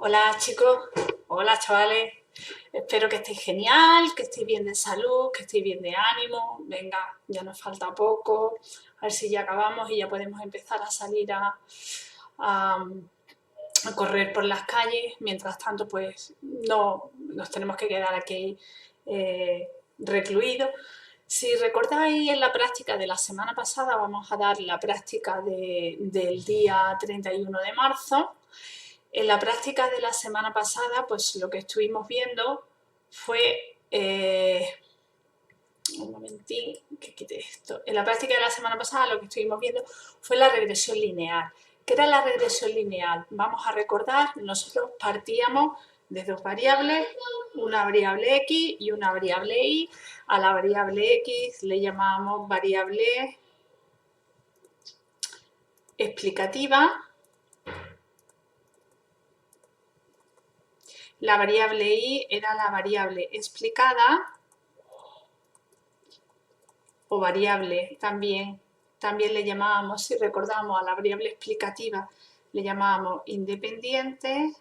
Hola chicos, hola chavales, espero que estéis genial, que estéis bien de salud, que estéis bien de ánimo. Venga, ya nos falta poco, a ver si ya acabamos y ya podemos empezar a salir a- a correr por las calles. Mientras tanto, pues no nos tenemos que quedar aquí recluidos. Si recordáis en la práctica de la semana pasada, vamos a dar la práctica del día 31 de marzo. En la práctica de la semana pasada, pues lo que estuvimos viendo fue... un momentín, que quite esto. En la práctica de la semana pasada lo que estuvimos viendo fue la regresión lineal. ¿Qué era la regresión lineal? Vamos a recordar, nosotros partíamos de dos variables, una variable x y una variable y. A la variable x le llamábamos variable explicativa. La variable y era la variable explicada o variable también le llamábamos, si recordamos a la variable explicativa, le llamábamos independiente,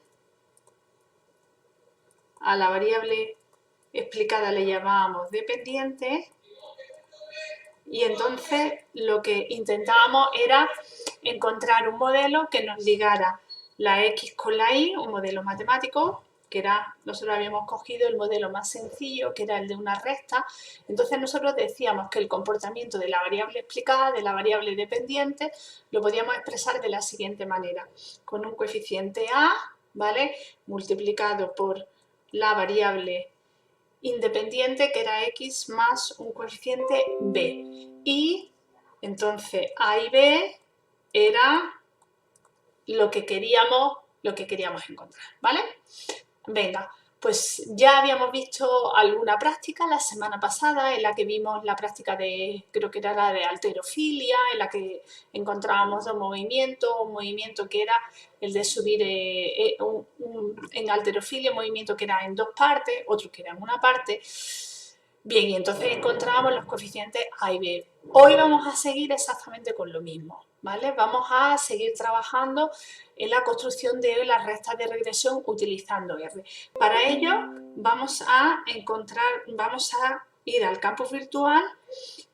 a la variable explicada le llamábamos dependiente, y entonces lo que intentábamos era encontrar un modelo que nos ligara la x con la y, un modelo matemático, que era, nosotros habíamos cogido el modelo más sencillo, que era el de una recta. Entonces nosotros decíamos que el comportamiento de la variable explicada, de la variable dependiente, lo podíamos expresar de la siguiente manera, con un coeficiente a, ¿vale?, multiplicado por la variable independiente, que era x, más un coeficiente b. Y entonces a y b era lo que queríamos encontrar, ¿vale? Venga, pues ya habíamos visto alguna práctica la semana pasada en la que vimos la práctica de, creo que era la de halterofilia, en la que encontrábamos un movimiento que era el de subir en halterofilia, un movimiento que era en dos partes, otro que era en una parte. Bien, y entonces encontrábamos los coeficientes A y B. Hoy vamos a seguir exactamente con lo mismo, ¿vale? Vamos a seguir trabajando en la construcción de las rectas de regresión utilizando R. Para ello vamos a ir al campus virtual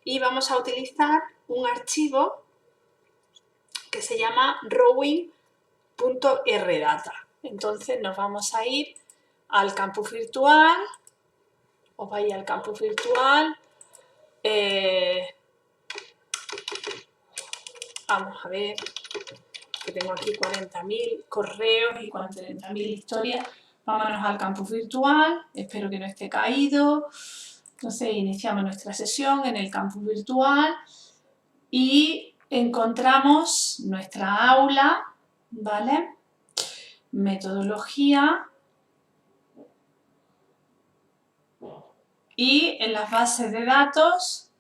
y vamos a utilizar un archivo que se llama rowing.rdata. Entonces nos vamos a ir al campus virtual, os vais al campus virtual, vamos a ver, que tengo aquí 40.000 correos y 40.000 historias. Vámonos al campus virtual, espero que no esté caído. Entonces iniciamos nuestra sesión en el campus virtual y encontramos nuestra aula, ¿vale? Metodología y en las bases de datos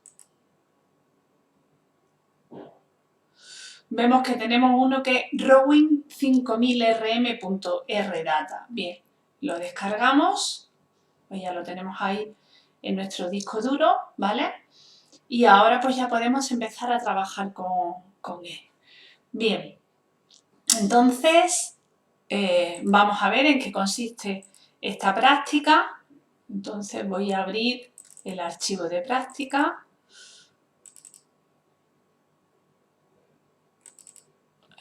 vemos que tenemos uno que es rowing5000rm.rdata. Bien, lo descargamos, pues ya lo tenemos ahí en nuestro disco duro, ¿vale? Y ahora pues ya podemos empezar a trabajar con él. Bien, entonces vamos a ver en qué consiste esta práctica. Entonces voy a abrir el archivo de práctica.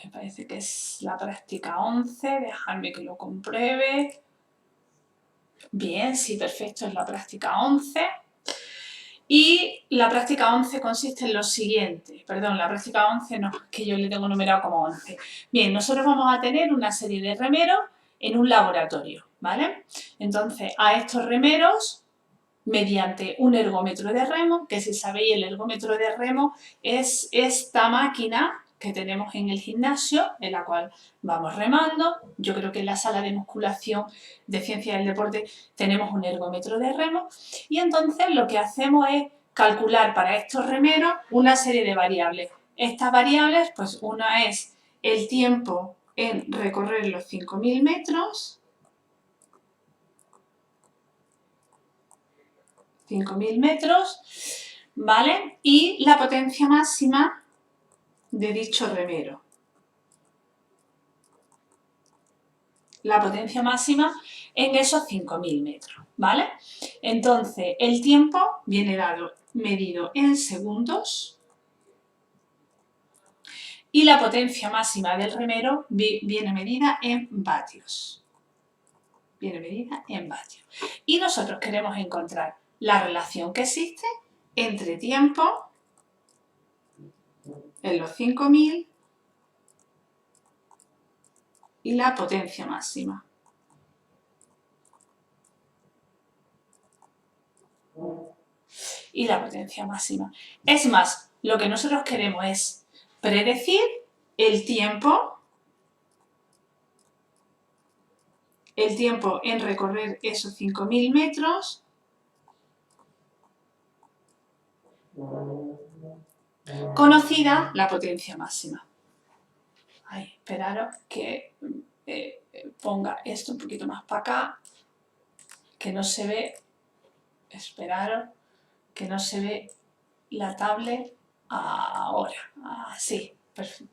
Me parece que es la práctica 11, dejadme que lo compruebe. Bien, sí, perfecto, es la práctica 11. Y la práctica 11 consiste en lo siguiente, perdón, la práctica 11 no, que yo le tengo numerado como 11. Bien, nosotros vamos a tener una serie de remeros en un laboratorio, ¿vale? Entonces, a estos remeros, mediante un ergómetro de remo, que si sabéis el ergómetro de remo es esta máquina que tenemos en el gimnasio, en la cual vamos remando. Yo creo que en la sala de musculación de ciencia del deporte tenemos un ergómetro de remo y entonces lo que hacemos es calcular para estos remeros una serie de variables. Estas variables, pues una es el tiempo en recorrer los 5.000 metros, 5.000 metros, ¿vale? Y la potencia máxima de dicho remero. la potencia máxima en esos 5.000 metros, ¿vale? Entonces, el tiempo viene dado, medido en segundos y la potencia máxima del remero viene medida en vatios. Viene medida en vatios. Y nosotros queremos encontrar la relación que existe entre tiempo en los 5.000 y la potencia máxima. Y la potencia máxima. Es más, lo que nosotros queremos es predecir el tiempo en recorrer esos 5.000 metros conocida la potencia máxima. Ay, esperaros que ponga esto un poquito más para acá, que no se ve, esperaros, que no se ve la tablet ahora. Así,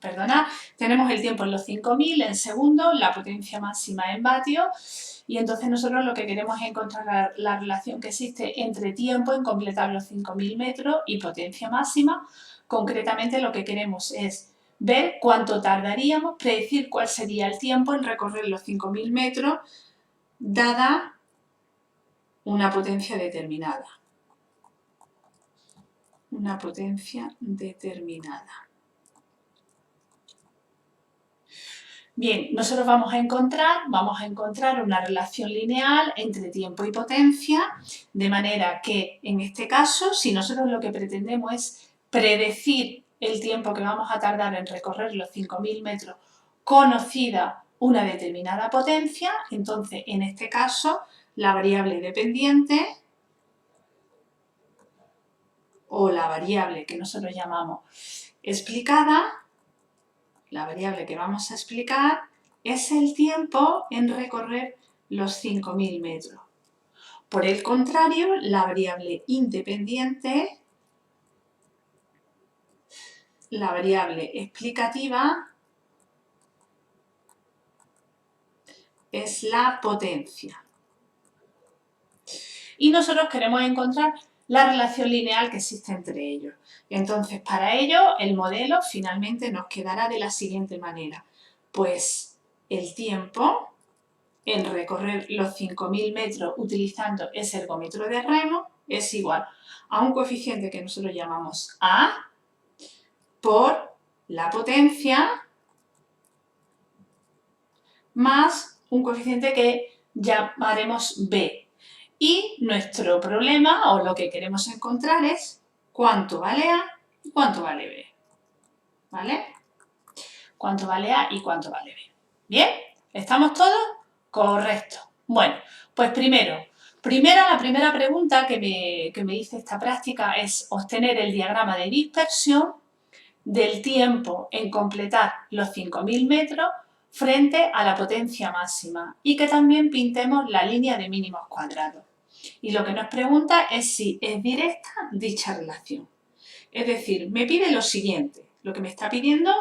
perdonad, tenemos el tiempo en los 5.000 en segundos, la potencia máxima en vatios, y entonces nosotros lo que queremos es encontrar la relación que existe entre tiempo en completar los 5.000 metros y potencia máxima. Concretamente lo que queremos es ver cuánto tardaríamos, predecir cuál sería el tiempo en recorrer los 5.000 metros dada una potencia determinada. Una potencia determinada. Bien, nosotros vamos a encontrar una relación lineal entre tiempo y potencia, de manera que en este caso, si nosotros lo que pretendemos es predecir el tiempo que vamos a tardar en recorrer los 5.000 metros conocida una determinada potencia, entonces en este caso la variable dependiente o la variable que nosotros llamamos explicada, la variable que vamos a explicar es el tiempo en recorrer los 5.000 metros. Por el contrario, la variable independiente, la variable explicativa, es la potencia. Y nosotros queremos encontrar la relación lineal que existe entre ellos. Entonces, para ello, el modelo finalmente nos quedará de la siguiente manera. Pues el tiempo en recorrer los 5.000 metros utilizando ese ergómetro de remo es igual a un coeficiente que nosotros llamamos A por la potencia más un coeficiente que llamaremos B. Y nuestro problema, o lo que queremos encontrar, es cuánto vale A y cuánto vale B. ¿Vale? Cuánto vale A y cuánto vale B. ¿Bien? ¿Estamos todos? Correcto. Bueno, pues primero la primera pregunta que me dice esta práctica es obtener el diagrama de dispersión del tiempo en completar los 5.000 metros frente a la potencia máxima y que también pintemos la línea de mínimos cuadrados. Y lo que nos pregunta es si es directa dicha relación. Es decir, me pide lo siguiente. Lo que me está pidiendo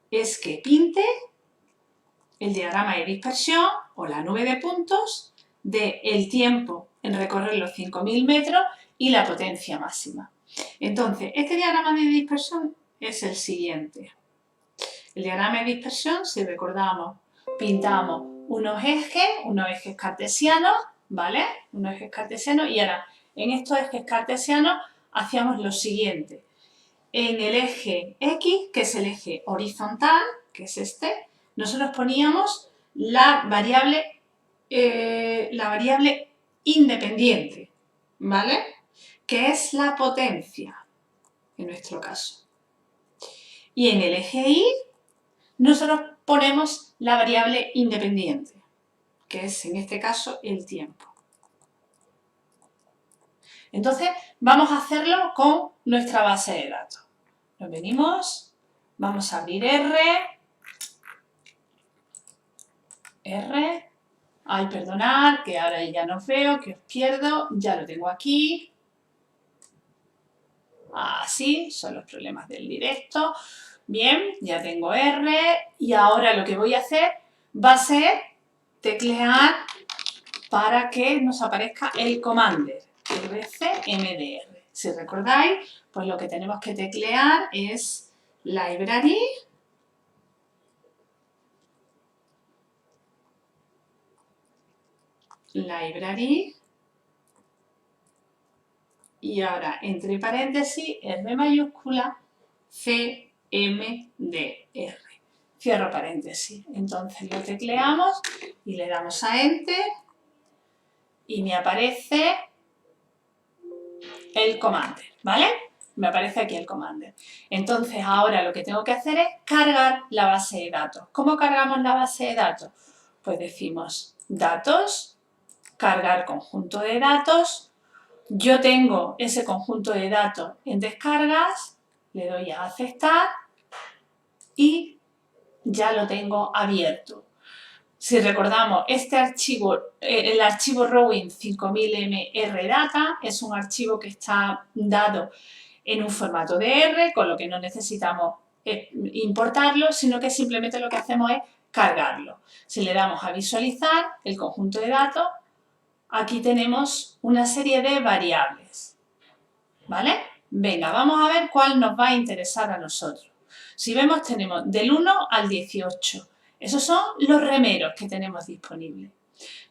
es que pinte el diagrama de dispersión o la nube de puntos del tiempo en recorrer los 5.000 metros y la potencia máxima. Entonces, este diagrama de dispersión es el siguiente. El diagrama de dispersión, si recordamos, pintamos unos ejes cartesianos, ¿vale? Unos ejes cartesianos y ahora en estos ejes cartesianos hacíamos lo siguiente. En el eje X, que es el eje horizontal, que es este, nosotros poníamos la variable independiente, ¿vale? Que es la potencia, en nuestro caso. Y en el eje Y, nosotros ponemos la variable independiente, que es en este caso el tiempo. Entonces, vamos a hacerlo con nuestra base de datos. Nos venimos, vamos a abrir R, ay, perdonad, que ahora ya no veo, que os pierdo, ya lo tengo aquí. Así, son los problemas del directo. Bien, ya tengo R y ahora lo que voy a hacer va a ser teclear para que nos aparezca el Commander, RCMDR. Si recordáis, pues lo que tenemos que teclear es library, y ahora entre paréntesis R mayúscula CMDR. Cierro paréntesis. Entonces lo tecleamos y le damos a Enter y me aparece el Commander, ¿vale? Me aparece aquí el Commander. Entonces ahora lo que tengo que hacer es cargar la base de datos. ¿Cómo cargamos la base de datos? Pues decimos datos, cargar conjunto de datos. Yo tengo ese conjunto de datos en descargas, le doy a aceptar y ya lo tengo abierto. Si recordamos, este archivo, el archivo Rowing 5000 Data es un archivo que está dado en un formato de R, con lo que no necesitamos importarlo, sino que simplemente lo que hacemos es cargarlo. Si le damos a visualizar el conjunto de datos, aquí tenemos una serie de variables, ¿vale? Venga, vamos a ver cuál nos va a interesar a nosotros. Si vemos, tenemos del 1 al 18. Esos son los remeros que tenemos disponibles.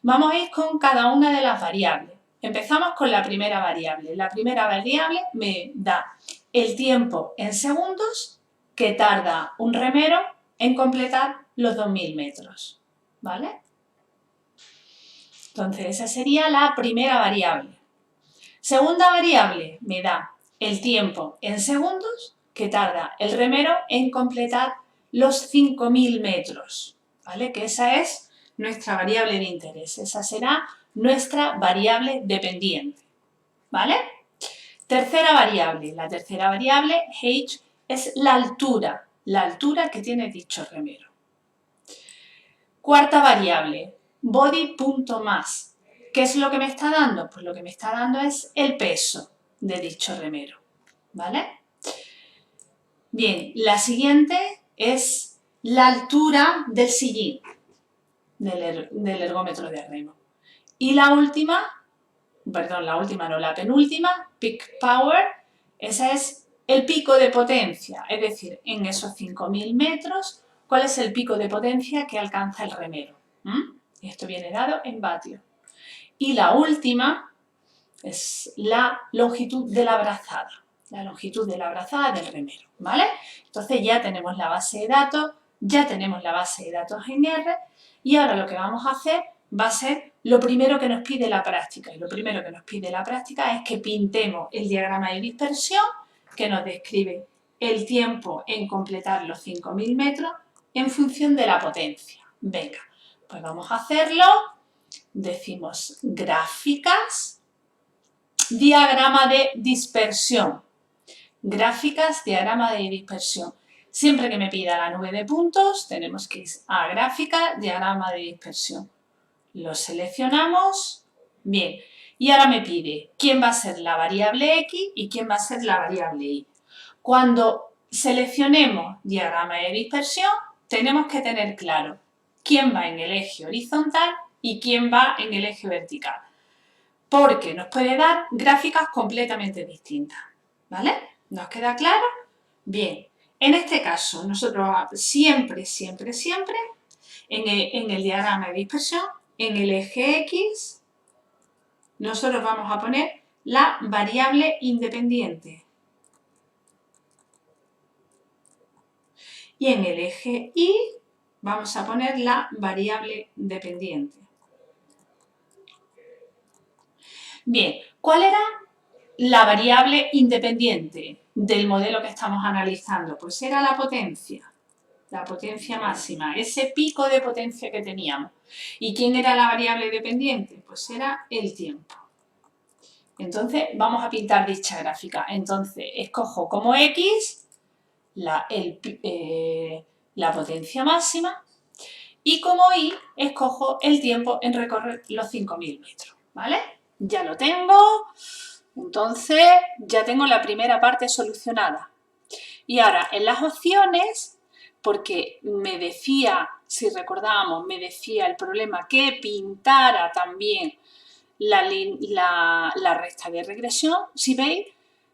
Vamos a ir con cada una de las variables. Empezamos con la primera variable. La primera variable me da el tiempo en segundos que tarda un remero en completar los 2000 metros, ¿vale? Entonces, esa sería la primera variable. Segunda variable me da el tiempo en segundos que tarda el remero en completar los 5000 metros, ¿vale? Que esa es nuestra variable de interés. Esa será nuestra variable dependiente, ¿vale? Tercera variable. La tercera variable, h, es la altura que tiene dicho remero. Cuarta variable, body.mass. ¿Qué es lo que me está dando? Pues lo que me está dando es el peso de dicho remero, ¿vale? Bien, la siguiente es la altura del sillín, del ergómetro de remo. Y la última, perdón, la última no, la penúltima, peak power, esa es el pico de potencia, es decir, en esos 5000 metros, ¿cuál es el pico de potencia que alcanza el remero? Esto viene dado en vatios. Y la última es la longitud de la brazada, del remero, ¿vale? Entonces ya tenemos la base de datos, ya tenemos la base de datos en R y ahora lo que vamos a hacer va a ser lo primero que nos pide la práctica. Y lo primero que nos pide la práctica es que pintemos el diagrama de dispersión que nos describe el tiempo en completar los 5000 metros en función de la potencia. Venga, pues vamos a hacerlo. Decimos gráficas, diagrama de dispersión. Gráficas, diagrama de dispersión. Siempre que me pida la nube de puntos, tenemos que ir a gráfica, diagrama de dispersión. Lo seleccionamos. Bien. Y ahora me pide quién va a ser la variable X y quién va a ser la variable Y. Cuando seleccionemos diagrama de dispersión, tenemos que tener claro quién va en el eje horizontal y quién va en el eje vertical. Porque nos puede dar gráficas completamente distintas, ¿vale? ¿Nos queda claro? Bien, en este caso nosotros siempre, en el diagrama de dispersión, en el eje X, nosotros vamos a poner la variable independiente. Y en el eje Y vamos a poner la variable dependiente. Bien, ¿cuál era la variable independiente del modelo que estamos analizando? Pues era la potencia máxima, ese pico de potencia que teníamos. ¿Y quién era la variable dependiente? Pues era el tiempo. Entonces, vamos a pintar dicha gráfica. Entonces, escojo como X la potencia máxima y como Y escojo el tiempo en recorrer los 5000 metros, ¿vale? Ya lo tengo, entonces ya tengo la primera parte solucionada. Y ahora en las opciones, porque me decía si recordábamos, me decía el problema que pintara también la recta de regresión. Si veis,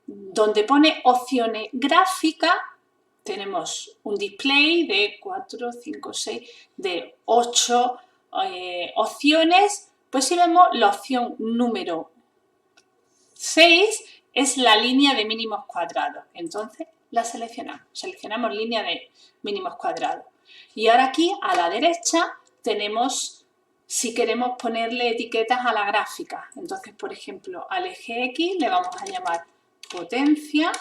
donde pone opciones gráficas, tenemos un display de 4, 5, 6, de 8 opciones. Pues si vemos la opción número 6 es la línea de mínimos cuadrados. Entonces la seleccionamos línea de mínimos cuadrados. Y ahora aquí a la derecha tenemos si queremos ponerle etiquetas a la gráfica. Entonces, por ejemplo, al eje X le vamos a llamar potencia,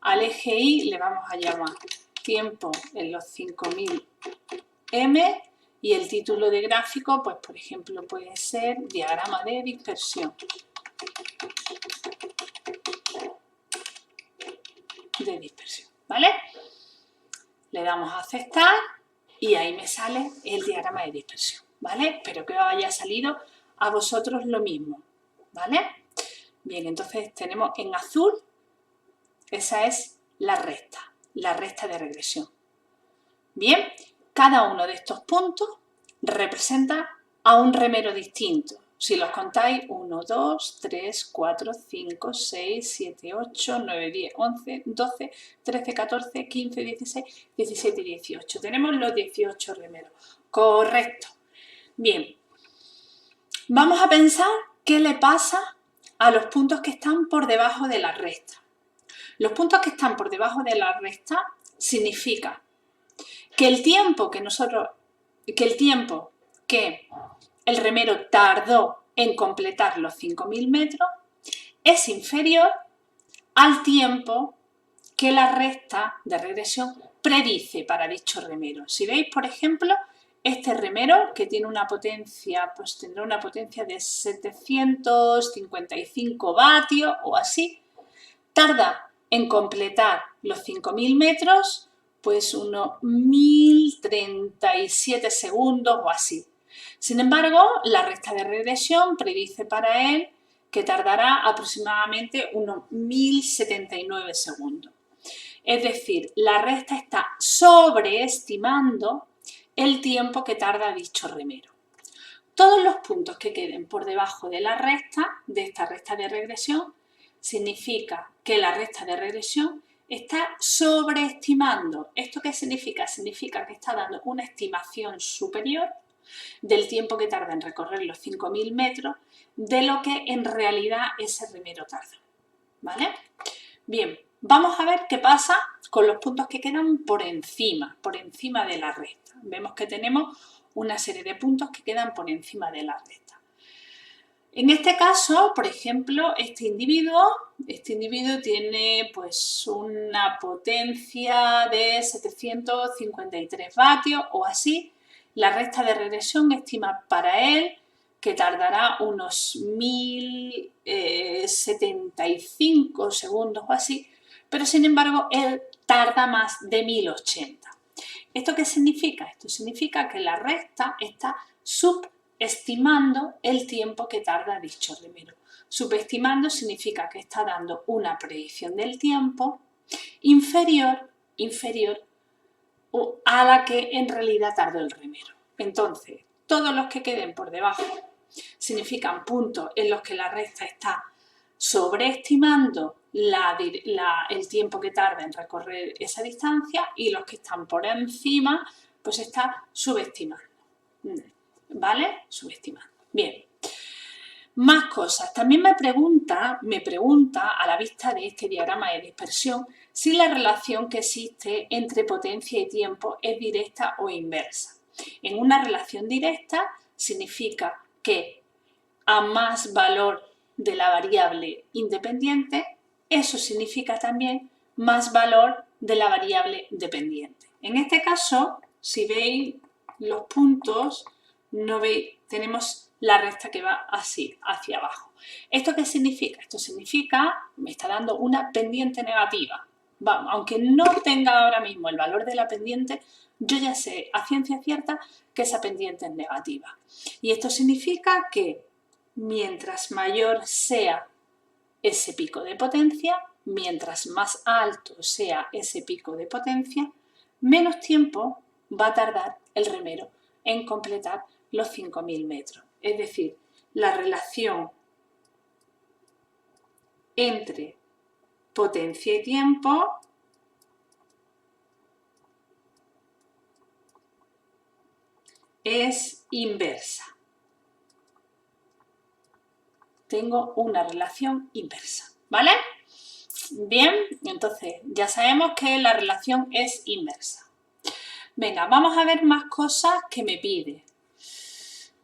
al eje Y le vamos a llamar tiempo en los 5000 m y el título de gráfico, pues por ejemplo, puede ser diagrama de dispersión. ¿Vale? Le damos a aceptar y ahí me sale el diagrama de dispersión, ¿vale? Espero que os haya salido a vosotros lo mismo, ¿vale? Bien, entonces tenemos en azul, esa es la recta de regresión. Bien, cada uno de estos puntos representa a un remero distinto. Si los contáis, 1, 2, 3, 4, 5, 6, 7, 8, 9, 10, 11, 12, 13, 14, 15, 16, 17 y 18. Tenemos los 18 remeros. Correcto. Bien, vamos a pensar qué le pasa a los puntos que están por debajo de la recta. Los puntos que están por debajo de la recta significa que el tiempo que el remero tardó en completar los 5000 metros es inferior al tiempo que la recta de regresión predice para dicho remero. Si veis, por ejemplo, este remero que tiene una potencia, pues tendrá una potencia de 755 vatios o así, tarda en completar los 5000 metros pues unos 1037 segundos o así. Sin embargo, la recta de regresión predice para él que tardará aproximadamente unos 1079 segundos. Es decir, la recta está sobreestimando el tiempo que tarda dicho remero. Todos los puntos que queden por debajo de la recta, de esta recta de regresión, significa que la recta de regresión está sobreestimando. ¿Esto qué significa? Significa que está dando una estimación superior del tiempo que tarda en recorrer los 5000 metros de lo que en realidad ese remero tarda. ¿Vale? Bien, vamos a ver qué pasa con los puntos que quedan por encima de la recta. Vemos que tenemos una serie de puntos que quedan por encima de la recta. En este caso, por ejemplo, este individuo tiene pues una potencia de 753 vatios o así. La recta de regresión estima para él que tardará unos 1075 segundos o así, pero sin embargo él tarda más de 1080. ¿Esto qué significa? Esto significa que la recta está subestimando el tiempo que tarda dicho remero. Subestimando significa que está dando una predicción del tiempo inferior a la que en realidad tardó el remero. Entonces, todos los que queden por debajo significan puntos en los que la recta está sobreestimando el tiempo que tarda en recorrer esa distancia y los que están por encima pues está subestimando. ¿Vale? Subestimando. Bien. Más cosas. También me pregunta a la vista de este diagrama de dispersión si la relación que existe entre potencia y tiempo es directa o inversa. En una relación directa significa que a más valor de la variable independiente, eso significa también más valor de la variable dependiente. En este caso, si veis los puntos, no veis, tenemos la recta que va así, hacia abajo. ¿Esto qué significa? Esto significa, me está dando una pendiente negativa. Vamos, aunque no tenga ahora mismo el valor de la pendiente, yo ya sé a ciencia cierta que esa pendiente es negativa. Y esto significa que mientras mayor sea ese pico de potencia, mientras más alto sea ese pico de potencia, menos tiempo va a tardar el remero en completar los 5.000 metros. Es decir, la relación entre potencia y tiempo es inversa. Tengo una relación inversa, ¿vale? Bien, entonces ya sabemos que la relación es inversa. Venga, vamos a ver más cosas que me pide.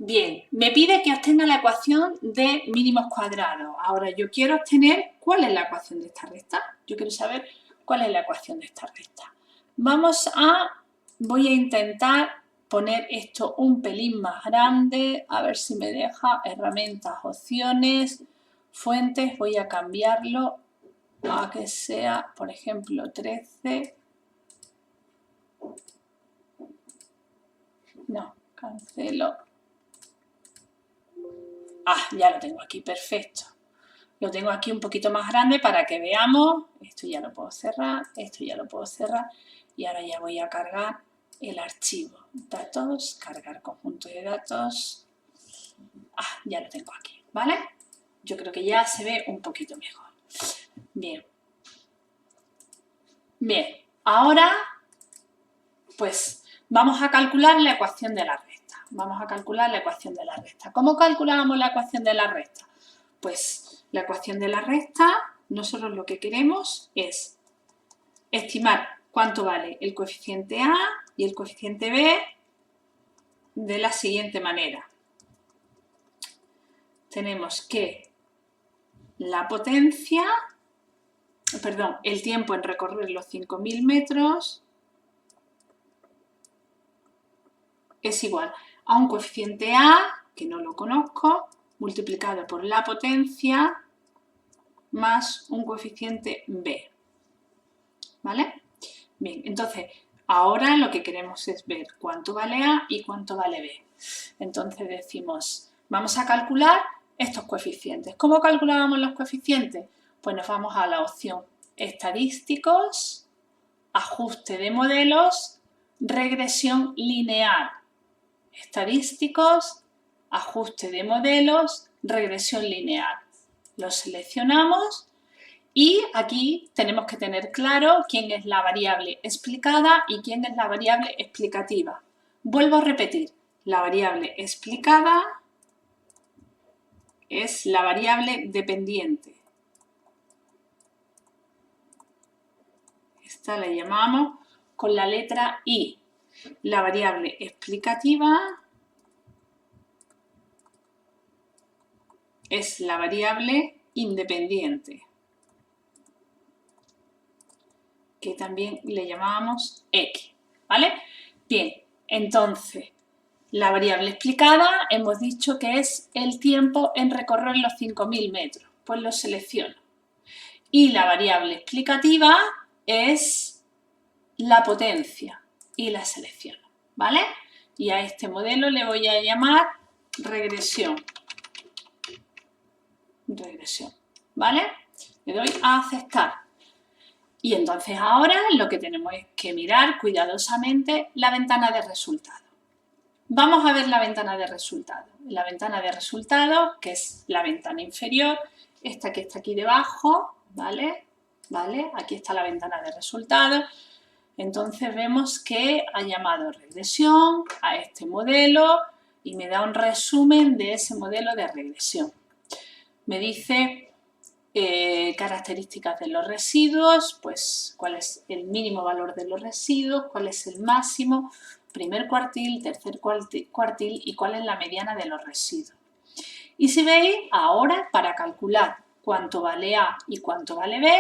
Bien, me pide que obtenga la ecuación de mínimos cuadrados. Ahora yo quiero obtener cuál es la ecuación de esta recta. Yo quiero saber cuál es la ecuación de esta recta. Voy a intentar poner esto un pelín más grande, a ver si me deja. Herramientas, opciones, fuentes, voy a cambiarlo a que sea, por ejemplo, 13. No, cancelo. Ya lo tengo aquí, perfecto. Lo tengo aquí un poquito más grande para que veamos. Esto ya lo puedo cerrar, esto ya lo puedo cerrar. Y ahora ya voy a cargar el archivo. Datos, cargar conjunto de datos. Ya lo tengo aquí, ¿vale? Yo creo que ya se ve un poquito mejor. Bien. Bien, ahora pues vamos a calcular la ecuación de la recta. Vamos a calcular la ecuación de la recta. ¿Cómo calculamos la ecuación de la recta? Pues la ecuación de la recta, nosotros lo que queremos es estimar cuánto vale el coeficiente A y el coeficiente B de la siguiente manera. Tenemos que el tiempo en recorrer los 5.000 metros es igual a un coeficiente A, que no lo conozco, multiplicado por la potencia más un coeficiente B. ¿Vale? Bien, entonces ahora lo que queremos es ver cuánto vale A y cuánto vale B. Entonces decimos, vamos a calcular estos coeficientes. ¿Cómo calculábamos los coeficientes? Pues nos vamos a la opción estadísticos, ajuste de modelos, regresión lineal. Estadísticos, ajuste de modelos, regresión lineal. Lo seleccionamos y aquí tenemos que tener claro quién es la variable explicada y quién es la variable explicativa. Vuelvo a repetir, la variable explicada es la variable dependiente. Esta la llamamos con la letra I. La variable explicativa es la variable independiente, que también le llamábamos X, ¿vale? Bien, entonces, la variable explicada hemos dicho que es el tiempo en recorrer los 5.000 metros, pues lo selecciono. Y la variable explicativa es la potencia y la selecciono, ¿vale? Y a este modelo le voy a llamar regresión. ¿Vale? Le doy a aceptar. Y entonces ahora lo que tenemos es que mirar cuidadosamente la ventana de resultados. Vamos a ver la ventana de resultados. La ventana de resultados, que es la ventana inferior, esta que está aquí debajo, ¿vale? Aquí está la ventana de resultados. Entonces vemos que ha llamado regresión a este modelo y me da un resumen de ese modelo de regresión. Me dice características de los residuos, pues cuál es el mínimo valor de los residuos, cuál es el máximo, primer cuartil, tercer cuartil y cuál es la mediana de los residuos. Y si veis, ahora para calcular cuánto vale A y cuánto vale B,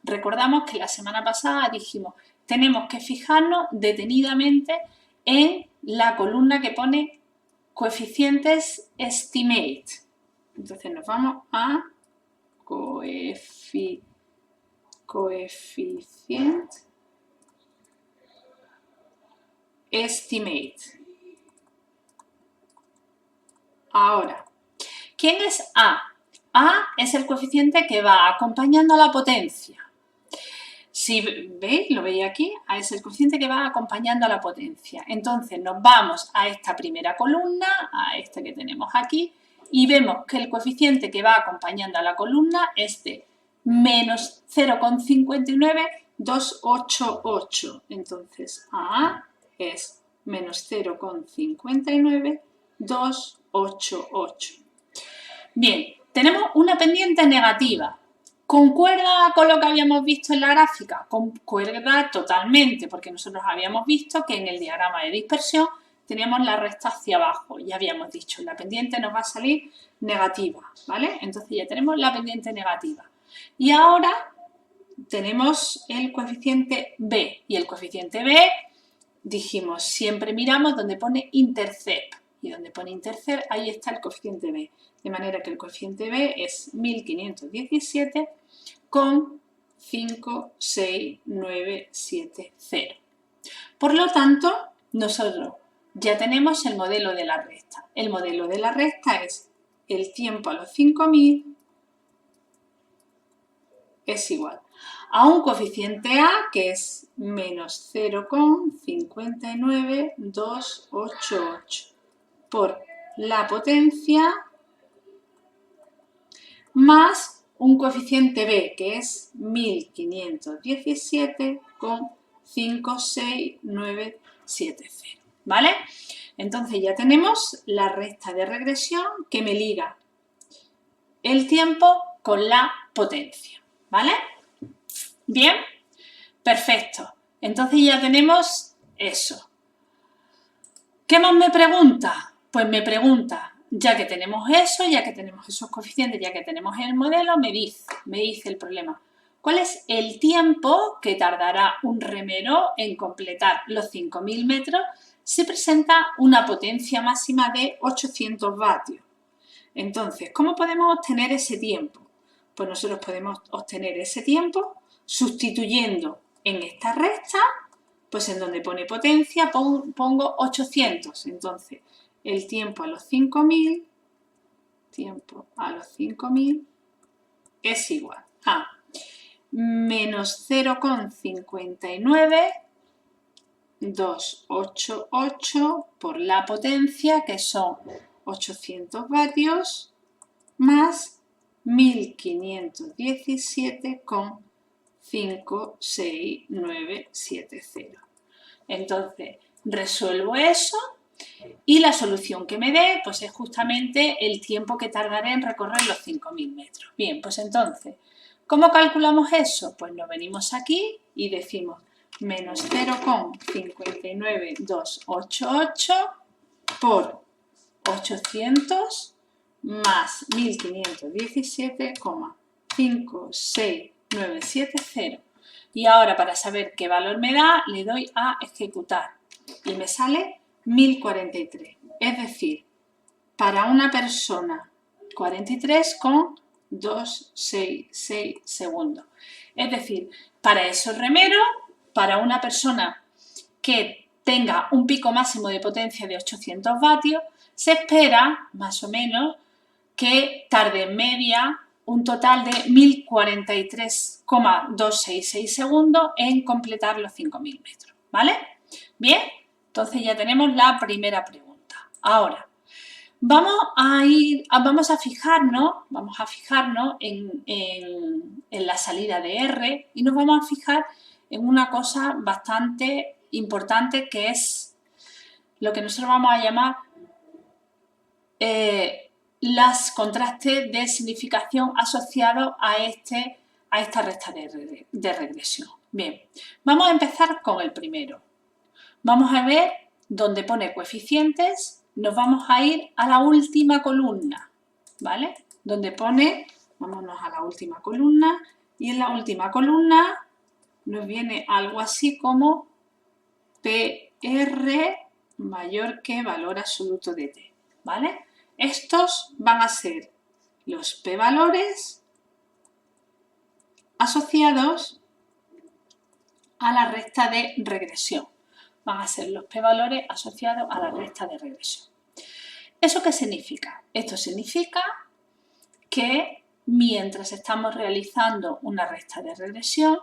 recordamos que la semana pasada dijimos tenemos que fijarnos detenidamente en la columna que pone coeficientes estimate. Entonces nos vamos a coeficient estimate. Ahora, ¿quién es A? A es el coeficiente que va acompañando a la potencia. Si veis, lo veis aquí, es el coeficiente que va acompañando a la potencia. Entonces nos vamos a esta primera columna, a este que tenemos aquí, y vemos que el coeficiente que va acompañando a la columna es de menos 0,59288. Entonces A es menos 0,59288. Bien, tenemos una pendiente negativa. ¿Concuerda con lo que habíamos visto en la gráfica? Concuerda totalmente, porque nosotros habíamos visto que en el diagrama de dispersión teníamos la recta hacia abajo. Ya habíamos dicho, la pendiente nos va a salir negativa, ¿vale? Entonces ya tenemos la pendiente negativa. Y ahora tenemos el coeficiente B. Y el coeficiente B, dijimos, siempre miramos donde pone intercept. Y donde pone intercept, ahí está el coeficiente B. De manera que el coeficiente B es 1517 con 56970. Por lo tanto, nosotros ya tenemos el modelo de la recta. El modelo de la recta es el tiempo a los 5000 es igual a un coeficiente A que es menos 0,59288 por la potencia más un coeficiente B que es 1517,56970, ¿vale? Entonces ya tenemos la recta de regresión que me liga el tiempo con la potencia, ¿vale? Bien, perfecto. Entonces ya tenemos eso. ¿Qué más me pregunta? Pues me pregunta, ya que tenemos eso, ya que tenemos esos coeficientes, ya que tenemos el modelo, me dice el problema. ¿Cuál es el tiempo que tardará un remero en completar los 5000 metros si presenta una potencia máxima de 800 vatios? Entonces, ¿cómo podemos obtener ese tiempo? Pues nosotros podemos obtener ese tiempo sustituyendo en esta recta, pues en donde pone potencia pongo 800. Entonces, el tiempo a los 5000 es igual a menos 0,59288 por la potencia, que son 800 vatios, más 1517,56970. Entonces, resuelvo eso y la solución que me dé pues es justamente el tiempo que tardaré en recorrer los 5000 metros. Bien, pues entonces, ¿cómo calculamos eso? Pues nos venimos aquí y decimos menos 0,59288 por 800 más 1517,56970. Y ahora, para saber qué valor me da, le doy a ejecutar y me sale 1043. Es decir, para una persona 43,266 segundos. Es decir, para esos remeros, para una persona que tenga un pico máximo de potencia de 800 vatios, se espera, más o menos, que tarde en media un total de 1043,266 segundos en completar los 5000 metros, ¿vale? Bien, entonces ya tenemos la primera pregunta. Ahora, vamos a fijarnos en la salida de R y nos vamos a fijar en una cosa bastante importante, que es lo que nosotros vamos a llamar las contrastes de significación asociados a esta recta de regresión. Bien, vamos a empezar con el primero. Vamos a ver donde pone coeficientes, nos vamos a ir a la última columna, ¿vale? Donde pone, vámonos a la última columna, y en la última columna nos viene algo así como PR mayor que valor absoluto de T, ¿vale? Estos van a ser los p-valores asociados a la recta de regresión. Van a ser los p-valores asociados a la recta de regresión. ¿Eso qué significa? Esto significa que mientras estamos realizando una recta de regresión,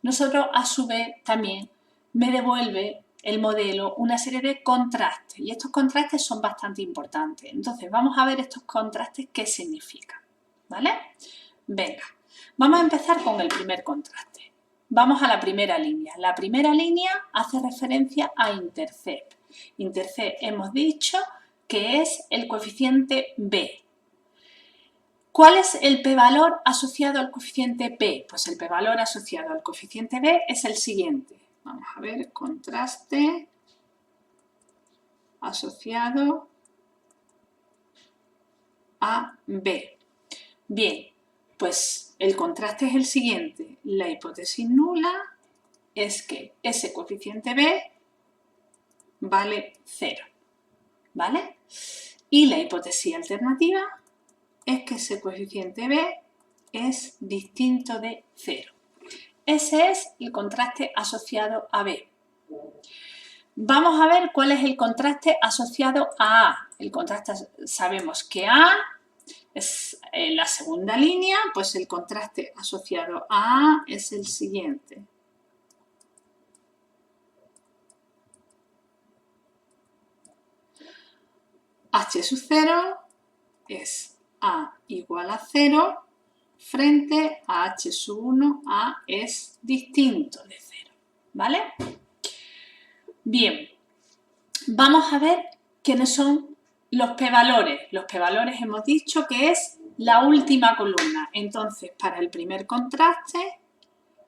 nosotros a su vez también me devuelve el modelo una serie de contrastes y estos contrastes son bastante importantes. Entonces vamos a ver estos contrastes qué significan, ¿vale? Venga, vamos a empezar con el primer contraste. Vamos a la primera línea. La primera línea hace referencia a intercept. Intercept hemos dicho que es el coeficiente B. ¿Cuál es el p-valor asociado al coeficiente P? Pues el p-valor asociado al coeficiente B es el siguiente. Vamos a ver, contraste asociado a B. Bien, pues el contraste es el siguiente. La hipótesis nula es que ese coeficiente B vale 0, ¿vale? Y la hipótesis alternativa es que ese coeficiente B es distinto de 0. Ese es el contraste asociado a B. Vamos a ver cuál es el contraste asociado a A. El contraste, sabemos que A es la segunda línea, pues el contraste asociado a A es el siguiente. H sub 0 es A igual a 0 frente a H sub 1, A es distinto de 0, ¿vale? Bien, vamos a ver quiénes son los p-valores. Los p-valores hemos dicho que es la última columna. Entonces, para el primer contraste,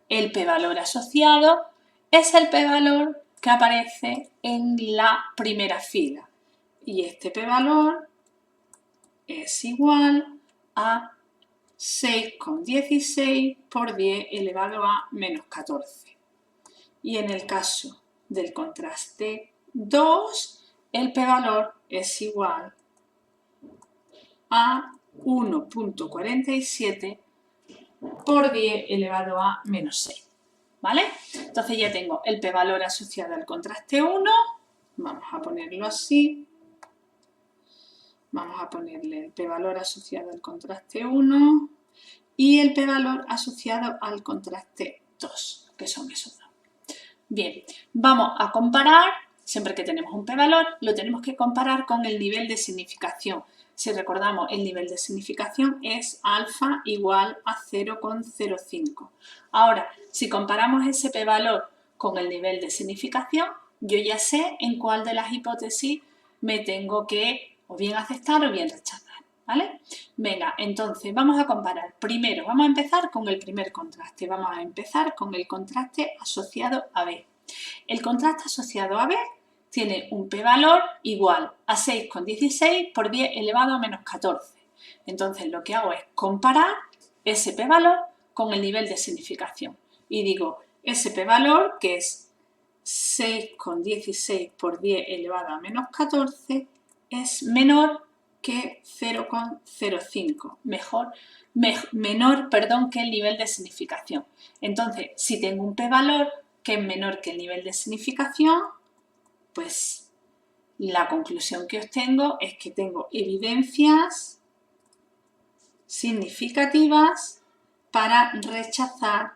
el p-valor asociado es el p-valor que aparece en la primera fila. Y este p-valor es igual a 6,16 por 10 elevado a menos 14. Y en el caso del contraste 2, el p-valor es igual a 1,47 por 10 elevado a menos 6. ¿Vale? Entonces ya tengo el p-valor asociado al contraste 1. Vamos a ponerlo así. Vamos a ponerle el p-valor asociado al contraste 1 y el p-valor asociado al contraste 2, que son esos dos. Bien, vamos a comparar, siempre que tenemos un p-valor, lo tenemos que comparar con el nivel de significación. Si recordamos, el nivel de significación es alfa igual a 0,05. Ahora, si comparamos ese p-valor con el nivel de significación, yo ya sé en cuál de las hipótesis me tengo que o bien aceptar o bien rechazar, ¿vale? Venga, entonces vamos a comparar. Primero, vamos a empezar con el primer contraste. Vamos a empezar con el contraste asociado a B. El contraste asociado a B tiene un p-valor igual a 6,16 por 10 elevado a menos 14. Entonces lo que hago es comparar ese p-valor con el nivel de significación. Y digo, ese p-valor, que es 6,16 por 10 elevado a menos 14, es menor que 0,05, menor que el nivel de significación. Entonces, si tengo un p-valor que es menor que el nivel de significación, pues la conclusión que obtengo es que tengo evidencias significativas para rechazar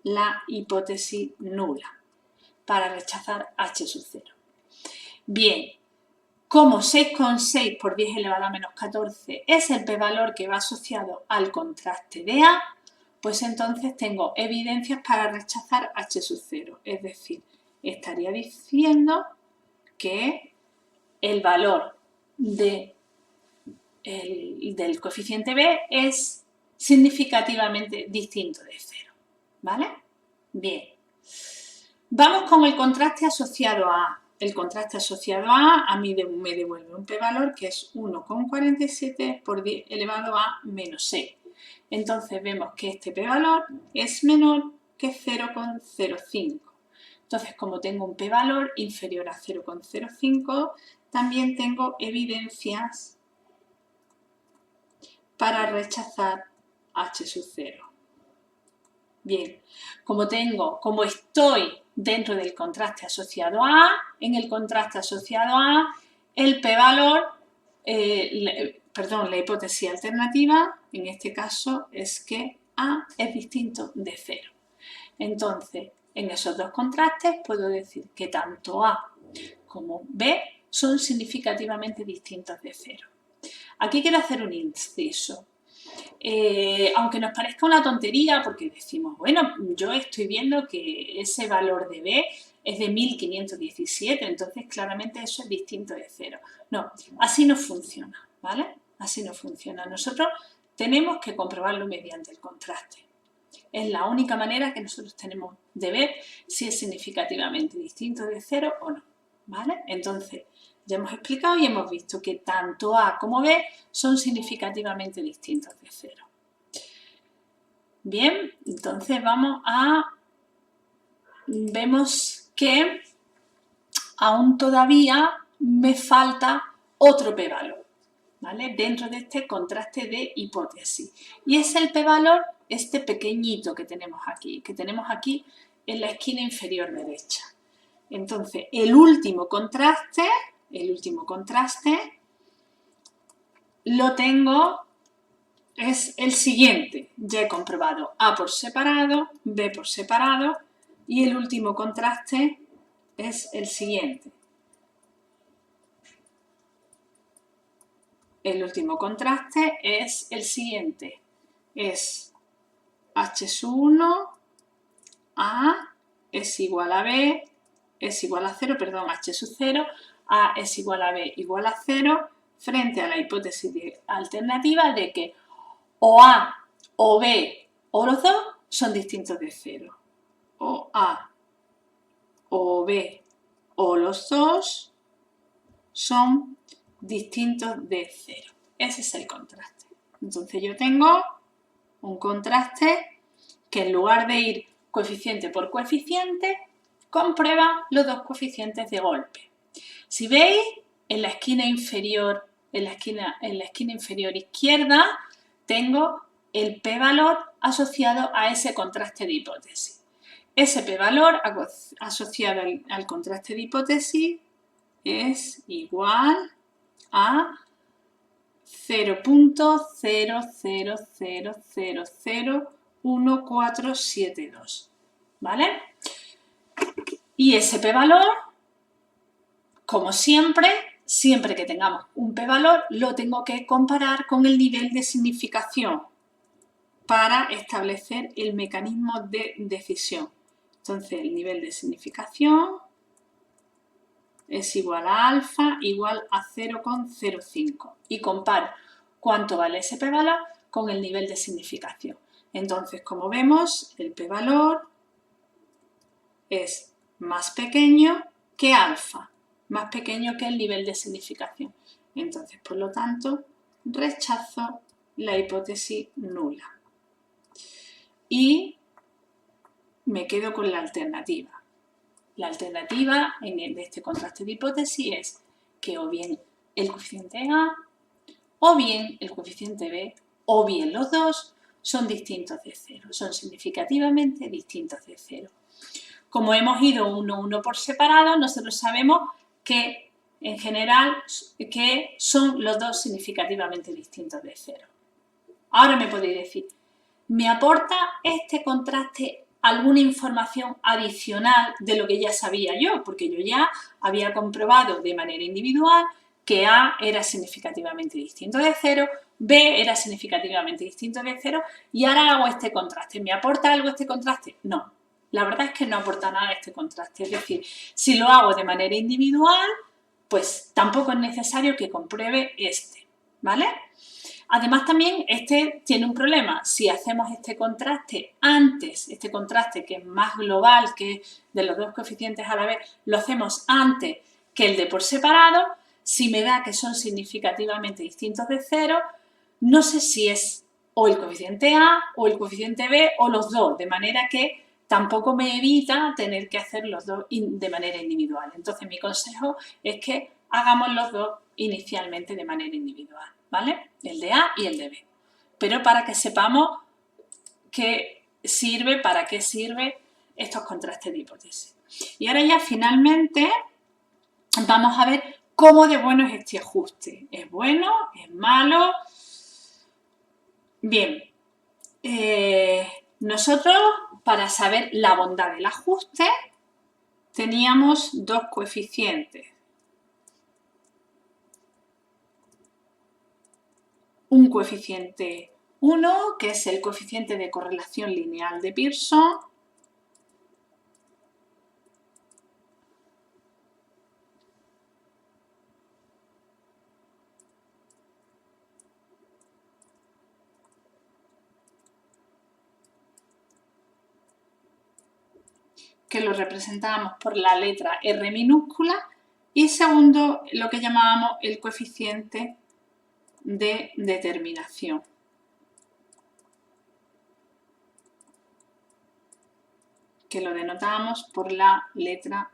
la hipótesis nula, para rechazar H sub 0. Bien, como 6,6 por 10 elevado a menos 14 es el p-valor que va asociado al contraste de A, pues entonces tengo evidencias para rechazar H sub 0. Es decir, estaría diciendo que el valor del coeficiente B es significativamente distinto de 0. ¿Vale? Bien. Vamos con el contraste asociado a A. El contraste asociado a mí me devuelve un p-valor que es 1,47 por 10 elevado a menos 6. Entonces vemos que este p-valor es menor que 0,05. Entonces, como tengo un p-valor inferior a 0,05, también tengo evidencias para rechazar H sub 0. Bien, como estoy dentro del contraste asociado a A, en el contraste asociado a A, el p-valor, la hipótesis alternativa, en este caso, es que A es distinto de 0. Entonces, en esos dos contrastes puedo decir que tanto A como B son significativamente distintos de 0. Aquí quiero hacer un inciso. Aunque nos parezca una tontería, porque decimos, bueno, yo estoy viendo que ese valor de B es de 1517, entonces claramente eso es distinto de 0. No, así no funciona, ¿vale? Así no funciona. Nosotros tenemos que comprobarlo mediante el contraste. Es la única manera que nosotros tenemos de ver si es significativamente distinto de 0 o no, ¿vale? Entonces, ya hemos explicado y hemos visto que tanto A como B son significativamente distintos de 0. Bien, entonces vemos que aún todavía me falta otro p-valor, ¿vale? Dentro de este contraste de hipótesis. Y es el p-valor, este pequeñito que tenemos aquí en la esquina inferior derecha. Entonces, el último contraste lo tengo, es el siguiente. Ya he comprobado A por separado, B por separado y el último contraste es el siguiente. El último contraste es el siguiente. Es H sub 1, A es igual a B, es igual a 0, perdón, H sub 0, A es igual a B igual a 0, frente a la hipótesis alternativa de que o A o B o los dos son distintos de 0. O A o B o los dos son distintos de 0. Ese es el contraste. Entonces yo tengo un contraste que en lugar de ir coeficiente por coeficiente, comprueba los dos coeficientes de golpe. Si veis, en la esquina inferior, izquierda, tengo el p-valor asociado a ese contraste de hipótesis. Ese p-valor asociado al contraste de hipótesis es igual a 0.00001472, ¿vale? Y ese p-valor, como siempre que tengamos un p-valor, lo tengo que comparar con el nivel de significación para establecer el mecanismo de decisión. Entonces, el nivel de significación es igual a alfa igual a 0,05 y comparo cuánto vale ese p-valor con el nivel de significación. Entonces, como vemos, el p-valor es más pequeño que alfa, más pequeño que el nivel de significación. Entonces, por lo tanto, rechazo la hipótesis nula. Y me quedo con la alternativa. La alternativa de este contraste de hipótesis es que o bien el coeficiente A, o bien el coeficiente B, o bien los dos son distintos de 0, son significativamente distintos de 0. Como hemos ido uno por separado, nosotros sabemos que en general que son los dos significativamente distintos de 0. Ahora me podéis decir, ¿me aporta este contraste alguna información adicional de lo que ya sabía yo? Porque yo ya había comprobado de manera individual que A era significativamente distinto de 0, B era significativamente distinto de 0 y ahora hago este contraste. ¿Me aporta algo este contraste? No, la verdad es que no aporta nada este contraste. Es decir, si lo hago de manera individual, pues tampoco es necesario que compruebe este, ¿vale? Además también este tiene un problema. Si hacemos este contraste antes, este contraste que es más global que de los dos coeficientes a la vez, lo hacemos antes que el de por separado, si me da que son significativamente distintos de 0, no sé si es o el coeficiente A o el coeficiente B o los dos, de manera que tampoco me evita tener que hacer los dos de manera individual. Entonces mi consejo es que hagamos los dos inicialmente de manera individual, ¿vale? El de A y el de B. Pero para que sepamos para qué sirven estos contrastes de hipótesis. Y ahora ya finalmente vamos a ver cómo de bueno es este ajuste. ¿Es bueno? ¿Es malo? Bien, nosotros para saber la bondad del ajuste, teníamos dos coeficientes. Un coeficiente 1, que es el coeficiente de correlación lineal de Pearson, que lo representábamos por la letra R minúscula, y segundo, lo que llamábamos el coeficiente de determinación, que lo denotábamos por la letra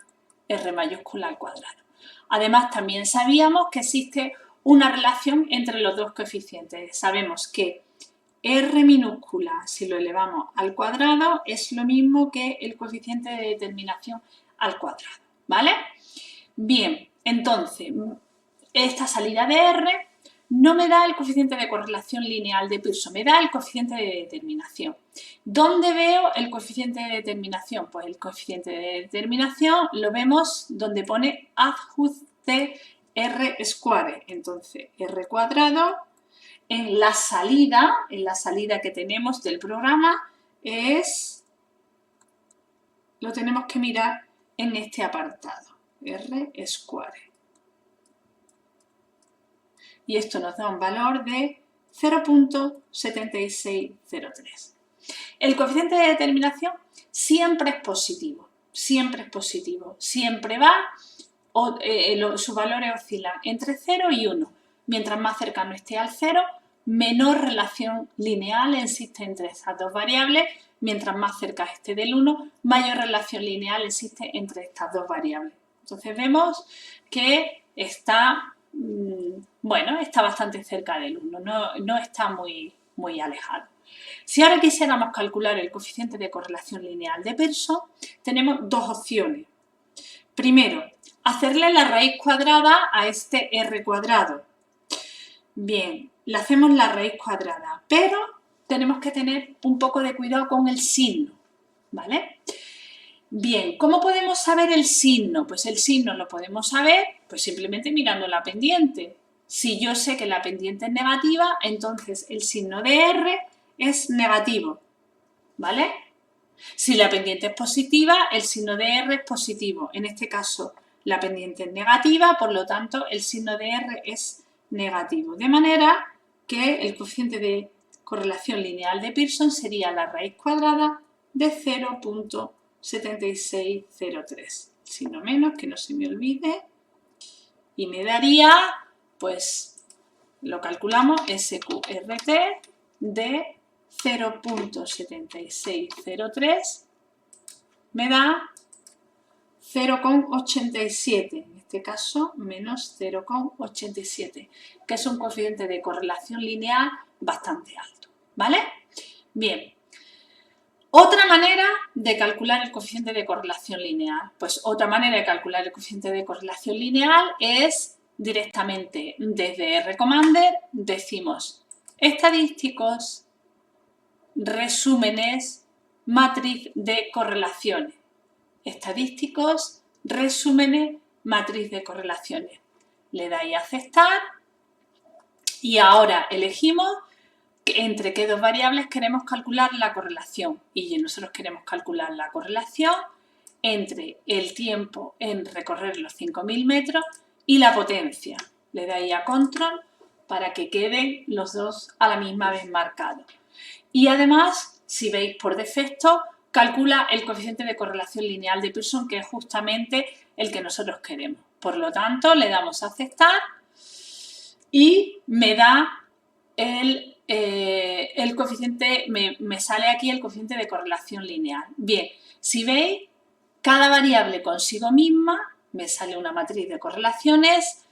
R mayúscula al cuadrado. Además, también sabíamos que existe una relación entre los dos coeficientes. Sabemos que R minúscula, si lo elevamos al cuadrado, es lo mismo que el coeficiente de determinación al cuadrado, ¿vale? Bien, entonces, esta salida de R no me da el coeficiente de correlación lineal de Pearson, me da el coeficiente de determinación. ¿Dónde veo el coeficiente de determinación? Pues el coeficiente de determinación lo vemos donde pone ajuste R square. Entonces, R cuadrado en la salida que tenemos del programa lo tenemos que mirar en este apartado, R square. Y esto nos da un valor de 0.7603. El coeficiente de determinación siempre es positivo, siempre va, sus valores oscilan entre 0 y 1. Mientras más cercano esté al 0, menor relación lineal existe entre esas dos variables. Mientras más cerca esté del 1, mayor relación lineal existe entre estas dos variables. Entonces vemos que está bastante cerca del 1, no está muy alejado. Si ahora quisiéramos calcular el coeficiente de correlación lineal de Pearson, tenemos dos opciones. Primero, hacerle la raíz cuadrada a este R cuadrado. Bien, le hacemos la raíz cuadrada, pero tenemos que tener un poco de cuidado con el signo, ¿vale? Bien, ¿cómo podemos saber el signo? Pues el signo lo podemos saber pues simplemente mirando la pendiente. Si yo sé que la pendiente es negativa, entonces el signo de R es negativo, ¿vale? Si la pendiente es positiva, el signo de R es positivo. En este caso, la pendiente es negativa, por lo tanto, el signo de R es negativo. De manera que el coeficiente de correlación lineal de Pearson sería la raíz cuadrada de 0.7603. Signo menos, que no se me olvide. Y me daría, pues, lo calculamos, SQRT de 0.7603 me da 0,87, en este caso menos 0,87, que es un coeficiente de correlación lineal bastante alto, ¿vale? Bien, otra manera de calcular el coeficiente de correlación lineal. Pues otra manera de calcular el coeficiente de correlación lineal es directamente desde RCommander decimos estadísticos, resúmenes, matriz de correlaciones. Estadísticos, resúmenes, matriz de correlaciones. Le dais a aceptar y ahora elegimos entre qué dos variables queremos calcular la correlación. Y nosotros queremos calcular la correlación entre el tiempo en recorrer los 5.000 metros y la potencia. Le dais a control para que queden los dos a la misma vez marcados. Y además, si veis por defecto, calcula el coeficiente de correlación lineal de Pearson, que es justamente el que nosotros queremos. Por lo tanto, le damos a aceptar y me da el coeficiente, me sale aquí el coeficiente de correlación lineal. Bien, si veis, cada variable consigo misma, me sale una matriz de correlaciones.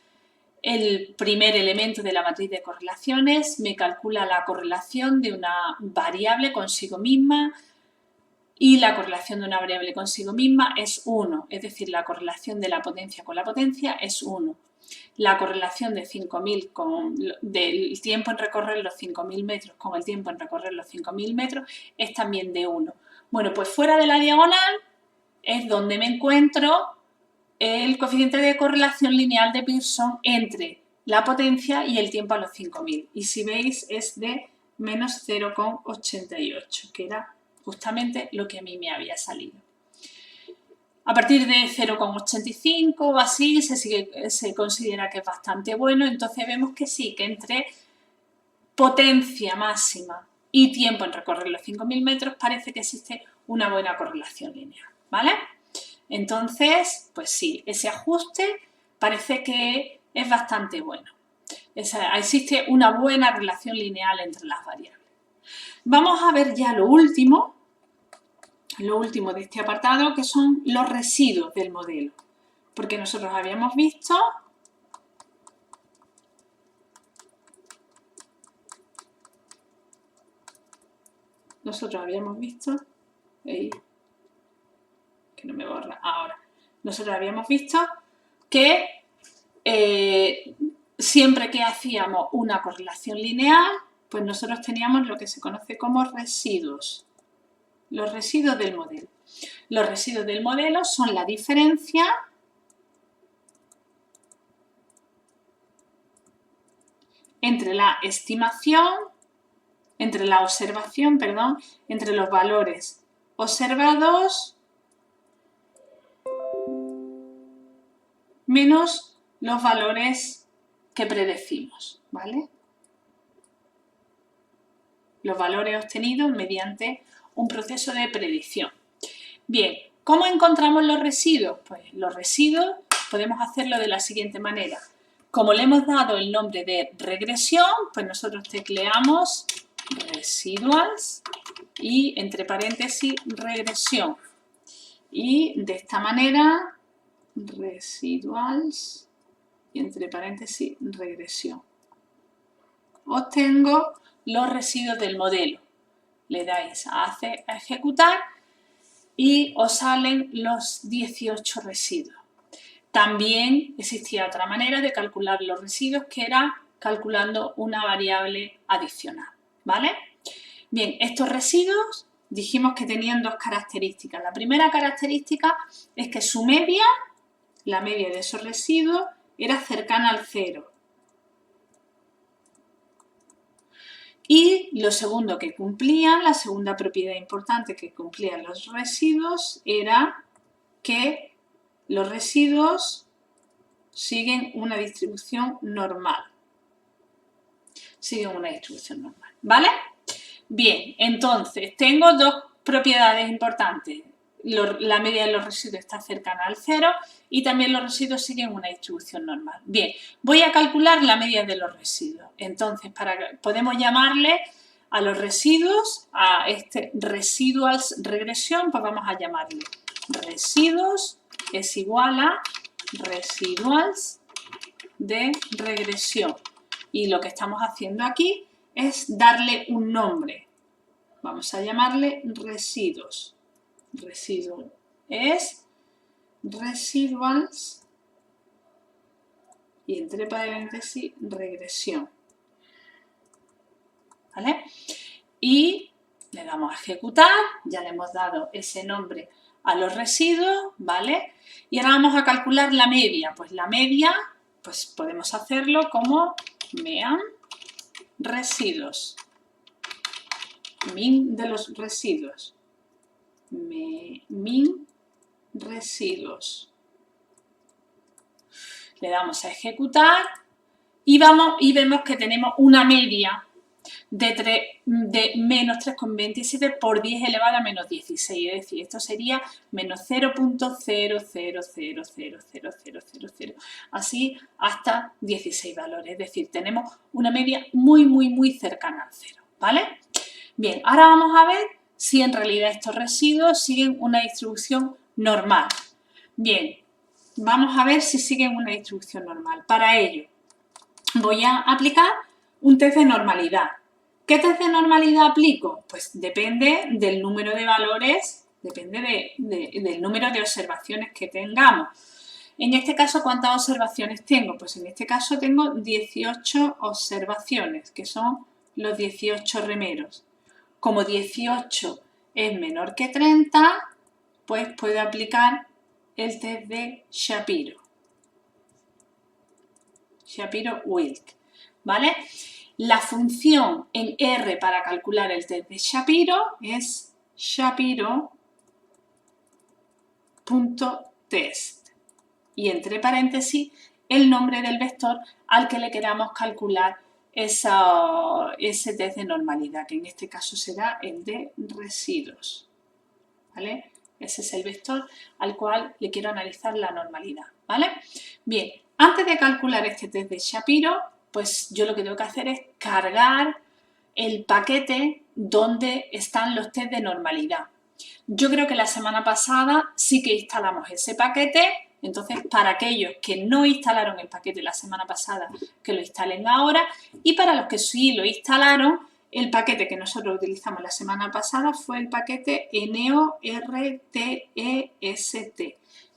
El primer elemento de la matriz de correlaciones me calcula la correlación de una variable consigo misma y la correlación de una variable consigo misma es 1, es decir, la correlación de la potencia con la potencia es 1. La correlación de 5.000 del tiempo en recorrer los 5.000 metros con el tiempo en recorrer los 5.000 metros es también de 1. Bueno, pues fuera de la diagonal es donde me encuentro el coeficiente de correlación lineal de Pearson entre la potencia y el tiempo a los 5000. Y si veis es de menos 0,88, que era justamente lo que a mí me había salido. A partir de 0,85 o así se considera que es bastante bueno, entonces vemos que sí, que entre potencia máxima y tiempo en recorrer los 5000 metros parece que existe una buena correlación lineal, ¿vale? Entonces, pues sí, ese ajuste parece que es bastante bueno. Existe una buena relación lineal entre las variables. Vamos a ver ya lo último de este apartado, que son los residuos del modelo. Porque nosotros habíamos visto que no me borra ahora. Nosotros habíamos visto que siempre que hacíamos una correlación lineal, pues nosotros teníamos lo que se conoce como residuos. Los residuos del modelo. Los residuos del modelo son la diferencia entre la observación, entre los valores observados menos los valores que predecimos, ¿vale? Los valores obtenidos mediante un proceso de predicción. Bien, ¿cómo encontramos los residuos? Pues los residuos podemos hacerlo de la siguiente manera. Como le hemos dado el nombre de regresión, pues nosotros tecleamos residuals y entre paréntesis regresión. Y de esta manera, residuals y entre paréntesis regresión. Obtengo los residuos del modelo. Le dais a ejecutar y os salen los 18 residuos. También existía otra manera de calcular los residuos, que era calculando una variable adicional, ¿vale? Bien, estos residuos dijimos que tenían dos características. La primera característica es que su media, la media de esos residuos, era cercana al cero. Y lo segundo que cumplían, la segunda propiedad importante que cumplían los residuos era que los residuos siguen una distribución normal. Siguen una distribución normal, ¿vale? Bien, entonces tengo dos propiedades importantes. La media de los residuos está cercana al cero y también los residuos siguen una distribución normal. Bien, voy a calcular la media de los residuos. Entonces, podemos llamarle a los residuos, a este residuals regresión, pues vamos a llamarle residuos es igual a residuals de regresión. Y lo que estamos haciendo aquí es darle un nombre. Vamos a llamarle residuos. Residuo es residuals y entre paréntesis regresión. ¿Vale? Y le damos a ejecutar, ya le hemos dado ese nombre a los residuos, ¿vale? Y ahora vamos a calcular la media. Pues la media, pues podemos hacerlo como mean residuos, min de los residuos. Min residuos. Le damos a ejecutar y vemos que tenemos una media de menos 3,27 por 10 elevado a menos 16. Es decir, esto sería menos 0.00000000, así hasta 16 valores. Es decir, tenemos una media muy cercana al cero, ¿vale? Bien, ahora vamos a ver si en realidad estos residuos siguen una distribución normal. Bien, vamos a ver si siguen una distribución normal. Para ello, voy a aplicar un test de normalidad. ¿Qué test de normalidad aplico? Pues depende del número de valores, depende del número de observaciones que tengamos. En este caso, ¿cuántas observaciones tengo? Pues en este caso tengo 18 observaciones, que son los 18 remeros. Como 18 es menor que 30, pues puedo aplicar el test de Shapiro. Shapiro-Wilk, ¿vale? La función en R para calcular el test de Shapiro es Shapiro.test y entre paréntesis el nombre del vector al que le queramos calcular ese test de normalidad, que en este caso será el de residuos, ¿vale? Ese es el vector al cual le quiero analizar la normalidad, ¿vale? Bien, antes de calcular este test de Shapiro, pues yo lo que tengo que hacer es cargar el paquete donde están los test de normalidad. Yo creo que la semana pasada sí que instalamos ese paquete, entonces para aquellos que no instalaron el paquete la semana pasada, que lo instalen ahora, y para los que sí lo instalaron, el paquete que nosotros utilizamos la semana pasada fue el paquete NeoRTEST,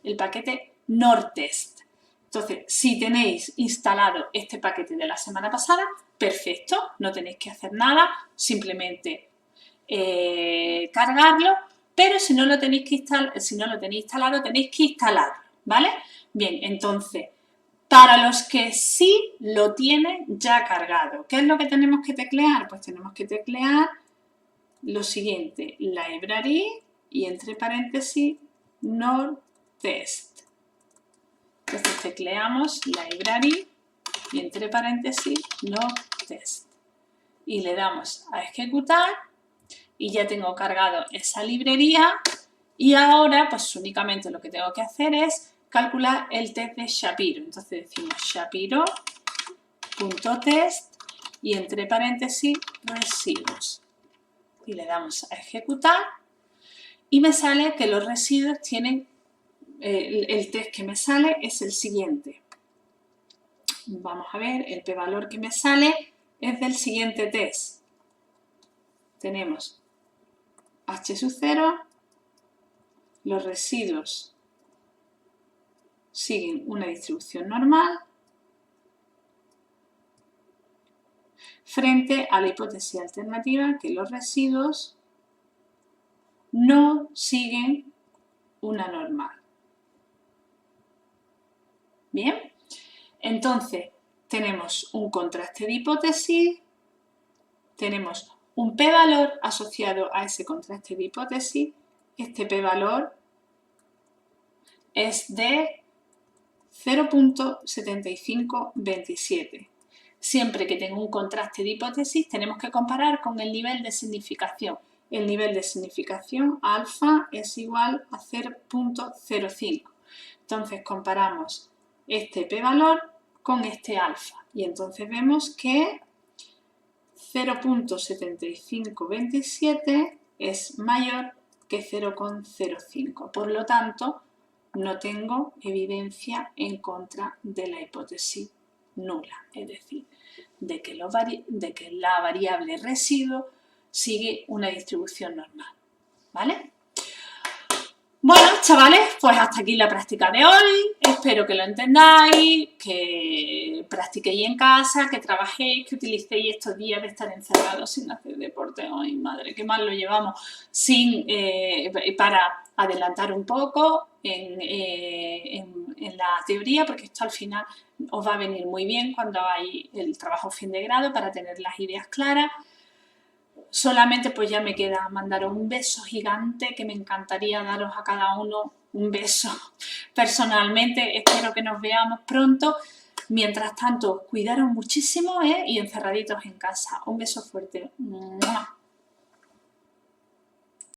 el paquete NorTest. Entonces, si tenéis instalado este paquete de la semana pasada, perfecto, no tenéis que hacer nada, simplemente cargarlo, pero si no lo tenéis instalado, tenéis que instalarlo, ¿vale? Bien, entonces, para los que sí lo tienen ya cargado, ¿qué es lo que tenemos que teclear? Pues tenemos que teclear lo siguiente, library y entre paréntesis NorTest. Entonces tecleamos library y entre paréntesis NorTest y le damos a ejecutar y ya tengo cargado esa librería y ahora pues únicamente lo que tengo que hacer es calcular el test de Shapiro. Entonces decimos Shapiro.test y entre paréntesis residuos y le damos a ejecutar y me sale que los residuos tienen, el test que me sale es el siguiente. Vamos a ver, el p-valor que me sale es del siguiente test. Tenemos H sub 0, los residuos siguen una distribución normal frente a la hipótesis alternativa que los residuos no siguen una normal. Bien, entonces tenemos un contraste de hipótesis, tenemos un p-valor asociado a ese contraste de hipótesis. Este p-valor es de 0.7527. Siempre que tengo un contraste de hipótesis tenemos que comparar con el nivel de significación. El nivel de significación alfa es igual a 0.05. Entonces comparamos este p-valor con este alfa y entonces vemos que 0.7527 es mayor que 0,05. Por lo tanto, no tengo evidencia en contra de la hipótesis nula, es decir, de que la variable residuo sigue una distribución normal, ¿vale? Bueno, chavales, pues hasta aquí la práctica de hoy. Espero que lo entendáis, que practiquéis en casa, que trabajéis, que utilicéis estos días de estar encerrados sin hacer deporte. Ay, madre, qué mal lo llevamos, para adelantar un poco en la teoría, porque esto al final os va a venir muy bien cuando hagáis el trabajo fin de grado para tener las ideas claras. Solamente pues ya me queda mandaros un beso gigante, que me encantaría daros a cada uno un beso personalmente. Espero que nos veamos pronto. Mientras tanto, cuidaros muchísimo y encerraditos en casa. Un beso fuerte. ¡Mua!